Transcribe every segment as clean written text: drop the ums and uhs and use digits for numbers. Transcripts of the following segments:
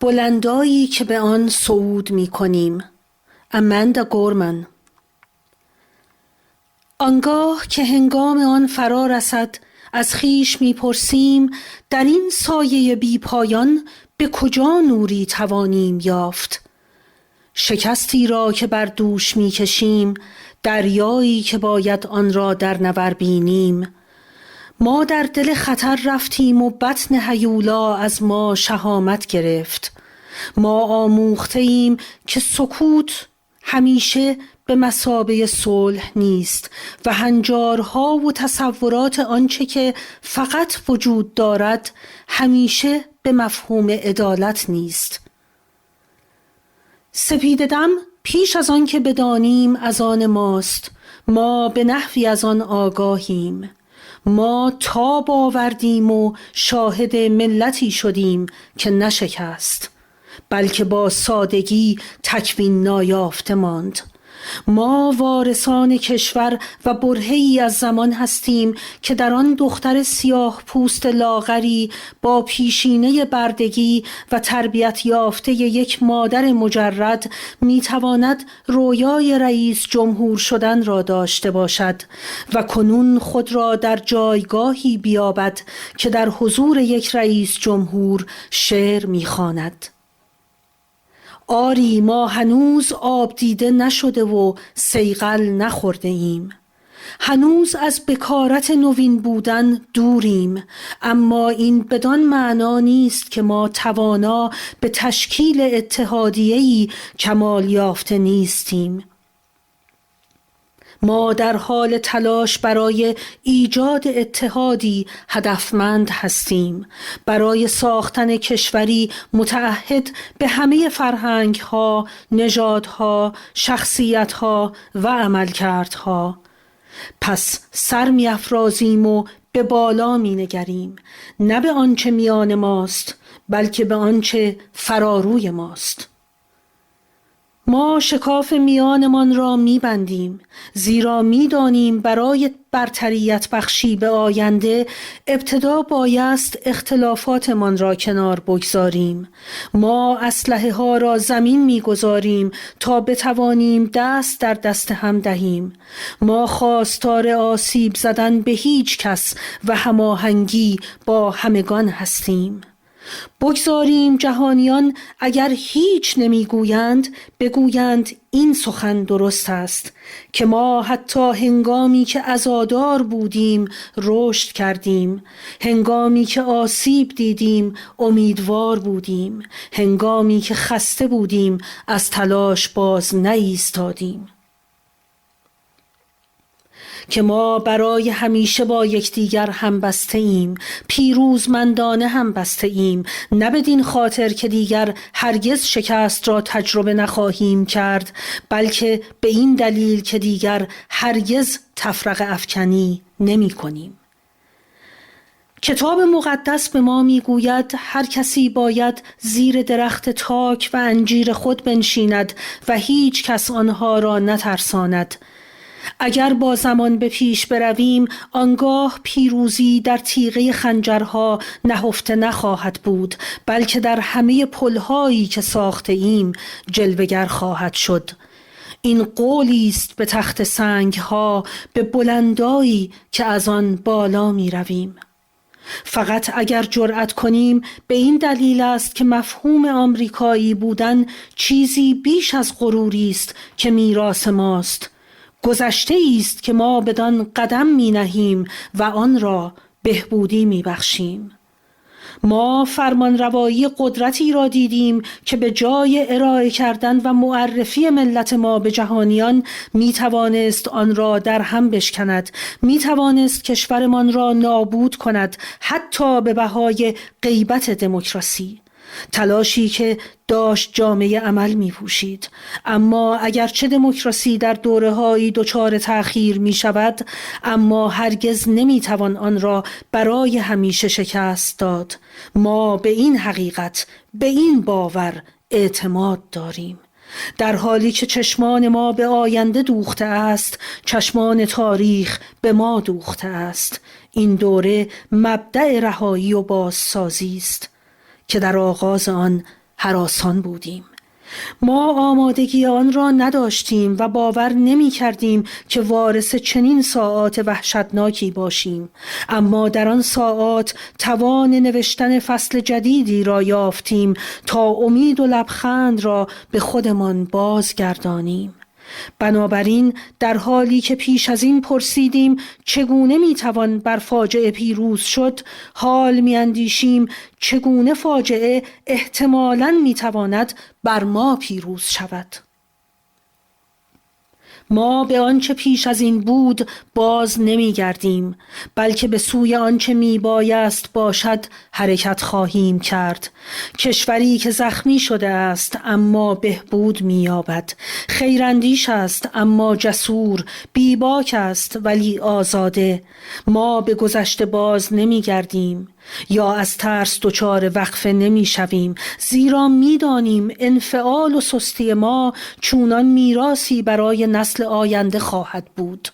بلندایی که به آن صعود می کنیم. اماندا گورمن. آنگاه که هنگام آن فرا رسد از خویش می پرسیم در این سایه بی پایان به کجا نوری توانیم یافت. شکستی را که بر دوش می کشیم، دریایی که باید آن را در نبر بینیم. ما در دل خطر رفتیم و بطن هیولا از ما شهامت گرفت. ما آموخته ایم که سکوت همیشه به مثابه صلح نیست و هنجارها و تصورات آنچه که فقط وجود دارد همیشه به مفهوم عدالت نیست. سپیددم پیش از آن که بدانیم از آن ماست. ما به نحوی از آن آگاهیم. ما تاب آوردیم و شاهد ملتی شدیم که نشکست، بلکه با سادگی تکوین نایافته ماند. ما وارثان کشور و برهه‌ای از زمان هستیم که در آن دختر سیاه پوست لاغری با پیشینه بردگی و تربیت یافته یک مادر مجرد میتواند رویای رئیس جمهور شدن را داشته باشد و کنون خود را در جایگاهی بیابد که در حضور یک رئیس جمهور شعر میخواند. آری ما هنوز آب دیده نشده و صیقل نخورده ایم. هنوز از بکارت نوین بودن دوریم، اما این بدان معنا نیست که ما توانا به تشکیل اتحادیه‌ای کمال یافته نیستیم. ما در حال تلاش برای ایجاد اتحادی هدفمند هستیم، برای ساختن کشوری متعهد به همه فرهنگ‌ها، نژادها، شخصیت‌ها و عملکردها. پس سر می‌افرازیم و به بالا می‌نگریم، نه به آنچه میان ماست، بلکه به آنچه فراروی ماست. ما شکاف میانمان را میبندیم، زیرا میدانیم برای برتریت بخشی به آینده ابتدا بایست اختلافاتمان را کنار بگذاریم. ما اسلحه ها را زمین میگذاریم تا بتوانیم دست در دست هم دهیم. ما خواستار آسیب زدن به هیچ کس و هماهنگی با همگان هستیم. بگذاریم جهانیان اگر هیچ نمیگویند بگویند این سخن درست است که ما حتی هنگامی که عزادار بودیم رشد کردیم، هنگامی که آسیب دیدیم امیدوار بودیم، هنگامی که خسته بودیم از تلاش باز نایستادیم، که ما برای همیشه با یکدیگر همبسته ایم، پیروزمندانه همبسته ایم، نه بدین خاطر که دیگر هرگز شکست را تجربه نخواهیم کرد، بلکه به این دلیل که دیگر هرگز تفرقه افکنی نمی کنیم. کتاب مقدس به ما میگوید هر کسی باید زیر درخت تاک و انجیر خود بنشیند و هیچ کس آنها را نترساند. اگر با زمان به پیش برویم آنگاه پیروزی در تیغه خنجرها نهفته نخواهد بود، بلکه در همه پلهایی که ساخته ایم جلوگر خواهد شد. این قولی است به تخت سنگها، به بلندایی که از آن بالا می رویم. فقط اگر جرأت کنیم به این دلیل است که مفهوم آمریکایی بودن چیزی بیش از غروری است که میراث ماست، گذشته است که ما بدان قدم می نهیم و آن را بهبودی می بخشیم. ما فرمانروایی قدرتی را دیدیم که به جای ارائه کردن و معرفی ملت ما به جهانیان می توانست آن را در هم بشکند، می توانست کشورمان را نابود کند، حتی به بهای غیبت دموکراسی. تلاشی که داشت جامعه عمل می پوشید. اما اگرچه دموکراسی در دوره‌هایی دچار تأخیر می شود، اما هرگز نمی توان آن را برای همیشه شکست داد. ما به این حقیقت، به این باور اعتماد داریم. در حالی که چشمان ما به آینده دوخته است، چشمان تاریخ به ما دوخته است. این دوره مبدأ رهایی و بازسازی است که در آغاز آن هراسان بودیم. ما آمادگی آن را نداشتیم و باور نمی کردیم که وارث چنین ساعات وحشتناکی باشیم، اما در آن ساعات توان نوشتن فصل جدیدی را یافتیم تا امید و لبخند را به خودمان بازگردانیم. بنابراین در حالی که پیش از این پرسیدیم چگونه میتوان بر فاجعه پیروز شد، حال میاندیشیم چگونه فاجعه احتمالاً میتواند بر ما پیروز شود. ما به آنچه پیش از این بود باز نمیگردیم، بلکه به سوی آنچه میبایست باشد حرکت خواهیم کرد. کشوری که زخمی شده است اما بهبود مییابد، خیراندیش است اما جسور، بیباک است ولی آزاده. ما به گذشته باز نمیگردیم یا از ترس دچار وقفه نمیشویم، زیرا میدانیم انفعال و سستی ما چونان میراثی برای نسل آینده خواهد بود.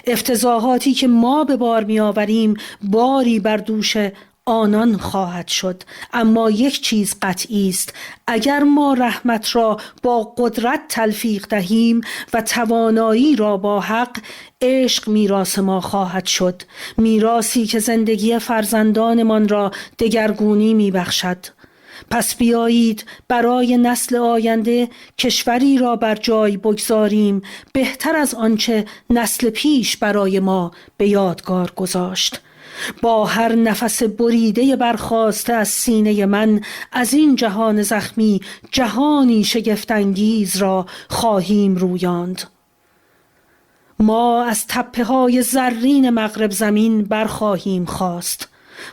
افتضاحاتی که ما به بار میآوریم باری بر دوش آنان خواهد شد. اما یک چیز قطعی است: اگر ما رحمت را با قدرت تلفیق دهیم و توانایی را با حق، عشق میراث ما خواهد شد، میراثی که زندگی فرزندانمان را دگرگونی میبخشد. پس بیایید برای نسل آینده کشوری را بر جای بگذاریم بهتر از آنچه نسل پیش برای ما به یادگار گذاشت. با هر نفس بریده برخاسته از سینه من از این جهان زخمی جهانی شگفت‌انگیز را خواهیم رویاند. ما از تپه‌های زرین مغرب زمین برخواهیم خاست.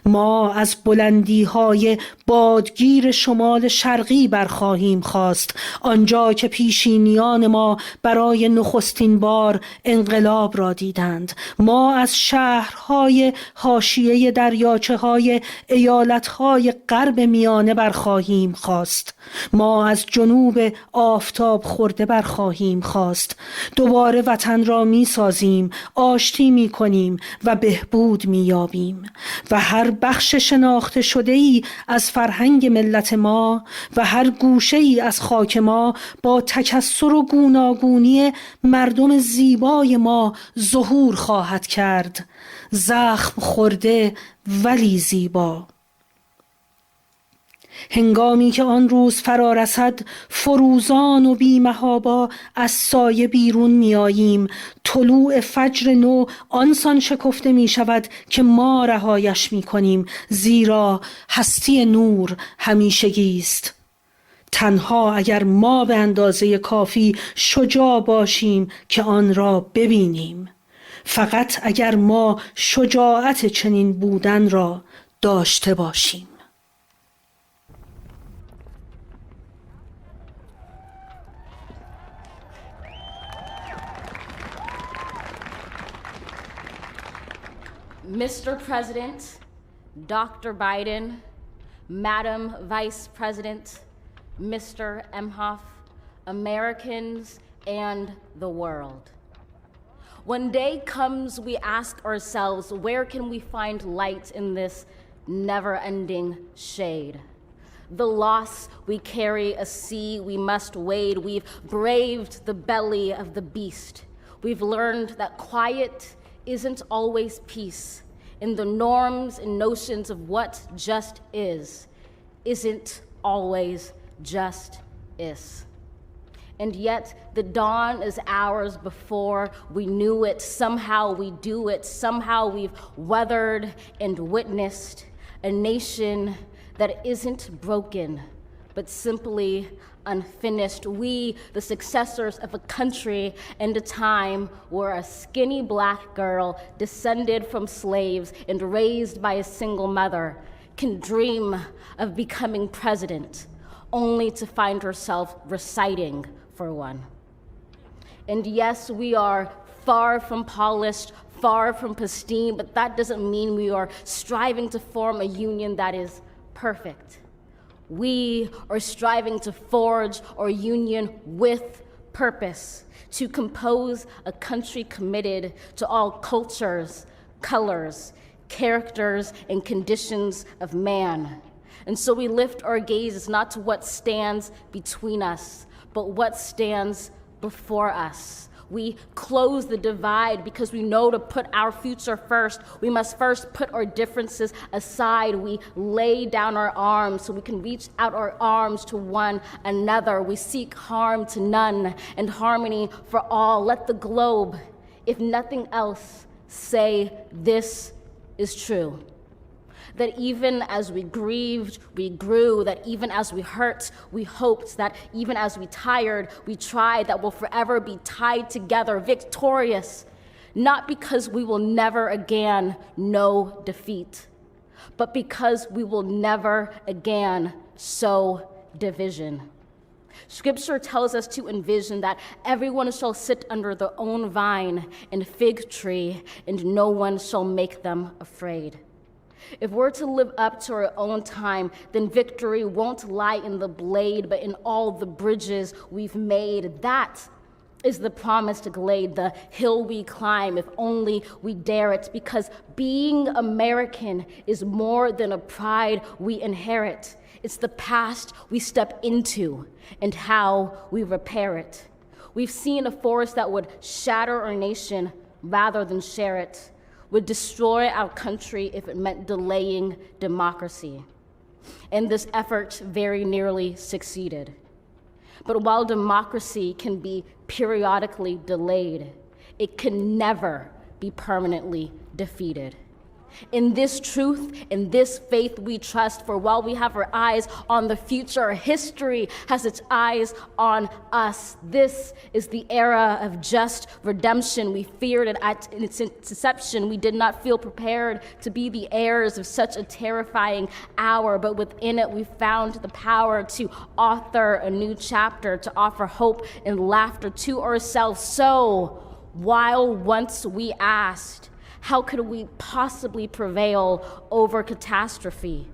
ما از بلندی‌های بادگیر شمال شرقی برخواهیم خاست، آنجا که پیشینیان ما برای نخستین بار انقلاب را دیدند. ما از شهرهای حاشیه دریاچه‌های ایالت‌های غرب میانه برخواهیم خاست. ما از جنوب آفتاب خورده برخواهیم خاست. دوباره وطن را می‌سازیم، آشتی می‌کنیم و بهبود می‌یابیم و هر بخش شناخته شده‌ای از فرهنگ ملت ما و هر گوشه‌ای از خاک ما با تکثر و گوناگونی مردم زیبای ما ظهور خواهد کرد، زخم خورده ولی زیبا. هنگامی که آن روز فرا رسد، فروزان و بی‌محابا از سایه بیرون می‌آییم. طلوع فجر نو آنسان شکفته می شود که ما رهایش می کنیم، زیرا هستی نور همیشگی است. تنها اگر ما به اندازه کافی شجاع باشیم که آن را ببینیم، فقط اگر ما شجاعت چنین بودن را داشته باشیم. Mr. President, Dr. Biden, Madam Vice President, Mr. Emhoff, Americans, and the world. When day comes, we ask ourselves, where can we find light in this never-ending shade? The loss we carry, a sea we must wade. We've braved the belly of the beast. We've learned that quiet isn't always peace, in the norms and notions of what just isn't always just is. And yet the dawn is ours before we knew it. Somehow we do it. Somehow we've weathered and witnessed a nation that isn't broken, but simply unfinished. We, the successors of a country and a time where a skinny black girl descended from slaves and raised by a single mother can dream of becoming president, only to find herself reciting for one. And yes, we are far from polished, far from pristine, but that doesn't mean we are striving to form a union that is perfect. We are striving to forge our union with purpose, to compose a country committed to all cultures, colors, characters, and conditions of man. And so we lift our gazes not to what stands between us, but what stands before us. We close the divide because we know to put our future first, we must first put our differences aside. We lay down our arms so we can reach out our arms to one another. We seek harm to none and harmony for all. Let the globe, if nothing else, say this is true. That even as we grieved, we grew, that even as we hurt, we hoped, that even as we tired, we tried, that we'll forever be tied together, victorious, not because we will never again know defeat, but because we will never again sow division. Scripture tells us to envision that everyone shall sit under their own vine and fig tree, and no one shall make them afraid. If we're to live up to our own time, then victory won't lie in the blade, but in all the bridges we've made. That is the promised glade, the hill we climb, if only we dare it, because being American is more than a pride we inherit. It's the past we step into and how we repair it. We've seen a force that would shatter our nation rather than share it, would destroy our country if it meant delaying democracy. And this effort very nearly succeeded. But while democracy can be periodically delayed, it can never be permanently defeated. In this truth, in this faith we trust, for while we have our eyes on the future, history has its eyes on us. This is the era of just redemption. We feared it at its inception. We did not feel prepared to be the heirs of such a terrifying hour, but within it we found the power to author a new chapter, to offer hope and laughter to ourselves. So, while once we asked, how could we possibly prevail over catastrophe?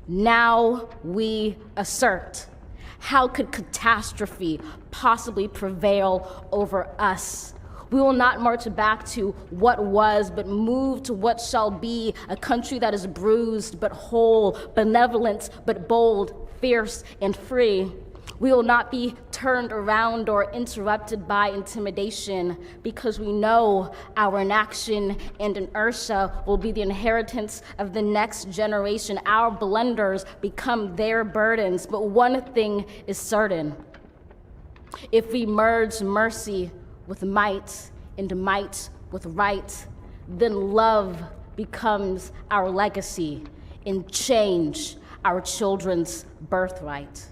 Now we assert, how could catastrophe possibly prevail over us? We will not march back to what was, but move to what shall be, a country that is bruised but whole, benevolent but bold, fierce and free. We will not be turned around or interrupted by intimidation, because we know our inaction and inertia will be the inheritance of the next generation. Our blunders become their burdens. But one thing is certain: if we merge mercy with might and might with right, then love becomes our legacy and change our children's birthright.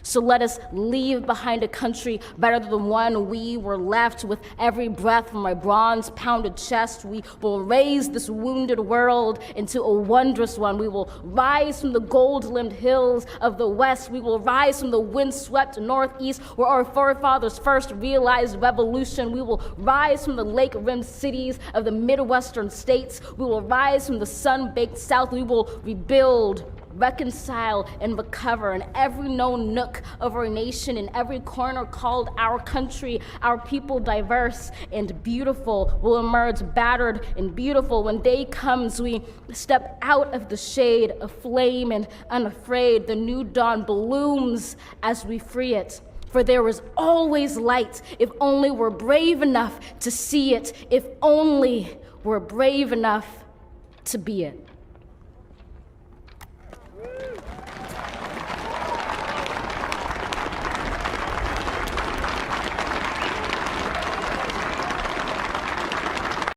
So let us leave behind a country better than the one we were left. With every breath from my bronze-pounded chest, we will raise this wounded world into a wondrous one. We will rise from the gold-limbed hills of the West. We will rise from the wind-swept Northeast, where our forefathers first realized revolution. We will rise from the lake-rimmed cities of the Midwestern states. We will rise from the sun-baked South. We will rebuild, reconcile, and recover in every known nook of our nation, in every corner called our country. Our people, diverse and beautiful, will emerge battered and beautiful. When day comes, we step out of the shade, aflame and unafraid. The new dawn blooms as we free it. For there is always light, if only we're brave enough to see it, if only we're brave enough to be it.